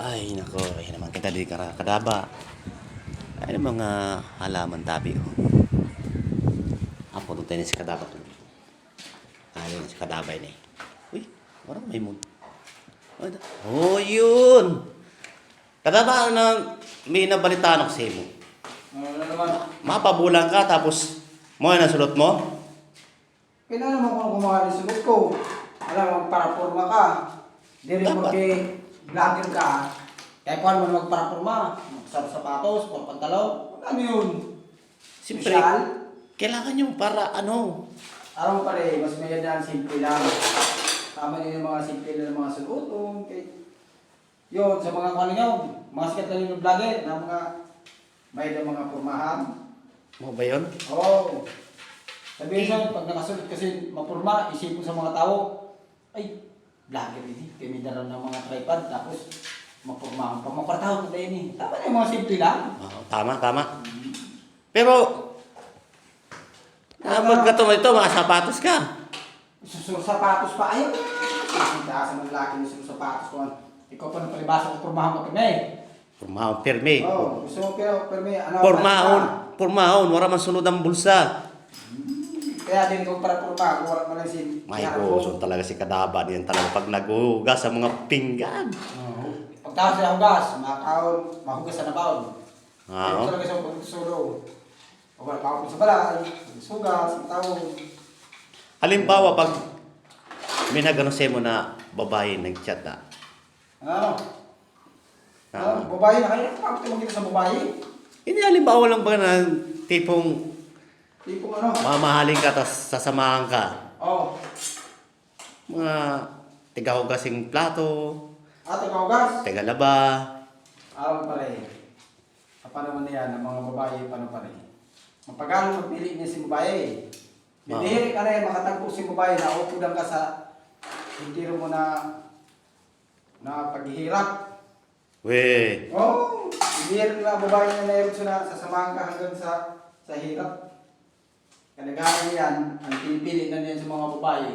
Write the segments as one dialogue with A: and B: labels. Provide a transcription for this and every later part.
A: Ay, nako, ay naman kita di kadaba. Ay, mga halaman tabi ko. Apo nung tenis kadaba to. Ayun, si kadaba ini. Uy, parang may moon. Oh, yun! Kadaba na may nabalitaan ako sa imo.
B: Ano na naman?
A: Mapabulang ka tapos mo na sulot mo?
B: Kailan naman kung gumawa ng sulit ko? Alam mo, magparaporma ka. Hindi rin
A: Dapat.
B: mag-vlogger ka. Kaya kung ano magparaporma, sapatos, puro pantalon, ano yun?
A: Siyempre,
B: Social?
A: kailangan yung para ano.
B: Araw pa rin, mas may yan simple lang. Tama din yung mga simple na mga sulutong. Yun, sa mga kano nyo, mga sikat na yung vlogger, na mga may na mga pormahan.
A: Mo ba yun?
B: Oo. Sabihin siya, pag nakasulit kasi mapurma, isipin sa mga tao, ay, vlogger ini, kami daran ng mga tripod, tapos mapurma ang pamakartaho ko tayo ni. Tama na yung mga simple lang.
A: Oo, tama, tama. Pero, magkatulad ito, mga sapatos ka.
B: Susur sapatos pa, ayaw. Sinta sa mga lalaki ni susur sapatos ko. Ikaw pa ng palibasa ko, purmahan ka pa na eh.
A: Pormahon, pirmi.
B: Oo, gusto mo pero may ano.
A: Pormahon, wala man sunod ang bulsa.
B: Kaya din ko para purma, kung wala man lang si...
A: May gusto talaga si Kadaba din talaga pag naghuhugas sa mga pinggan.
B: Oo. Pagtaas sa hugas, makakaon, mahugas sa nabaon.
A: Oo.
B: Ito talaga sa pagsusulo. O wala pa ako sa balay, sugas, tawon.
A: Halimbawa, pag may nagano sa mo na babae nag-chat na.
B: Ano?
A: Ah.
B: Babae na kayo? Bakit tumagin sa babae?
A: Hindi halimbawa lang ba na tipong
B: Tipong ano?
A: mamahalin ka tapos sasamahan ka.
B: Oo.
A: Mga tigahugasing plato,
B: Ate kaugas?
A: tigalaba.
B: Alam pa rin. Paano naman yan, ang mga babae, paano pa rin? Mapagano magpili niya si babae. Hindi ka rin makatagpo si babae na upudan ka sa hindi mo na paghihirap.
A: We,
B: Oo. Hindi rin na babae na nairot siya na sasamahan ka hanggang sa hirap. Kalagayan yan, ang pinipili na niyan sa mga babae.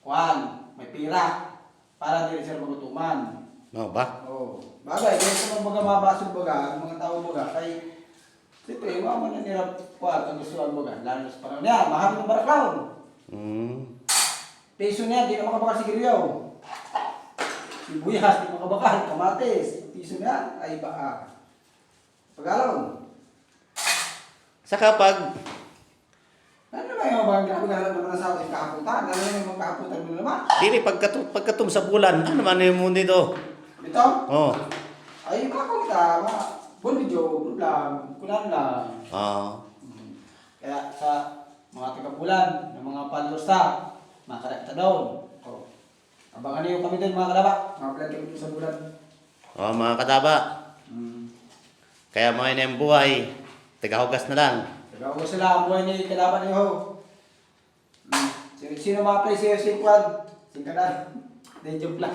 B: Kuhan, may pira. Para hindi rin sila magutuman.
A: no ba?
B: Oo. Bagay, kaya sa mga mabasog baga, ang mga tao baga, kay siyempre, yung mga mananirap kuhan, ang gustuhan baga, lalo na sa panahon niya, mahal ng baraklaw. Peso niya, di na makabakal si Giriyaw. Sibuyas, di makabakal, kamatis. Piso niya, ay baka. Pag-alaw.
A: Saka pag
B: Ano ba yung mga grabe naman sa ating kahaputan? Ano yung mga kahaputan mo naman?
A: dili pagkatum sa bulan, ano man yung mundo dito?
B: Ito?
A: Oh.
B: Ay, mga kumita, mga bull video, bull vlog, kunan lang. Kaya sa mga tagapulan, ng mga followers ta, mga karakta doon. Oh. Abangan niyo kami doon mga kalaba. Mga vlog kami sa bulan.
A: Oh, mga Kadaba.
B: Hmm.
A: Kaya mga na yung buhay, tigahugas na lang.
B: Tagawa sila ang buhay ni kalaban niyo ho. Sino mga play siya si Kwan? Si Kanan. Hindi, joke lang.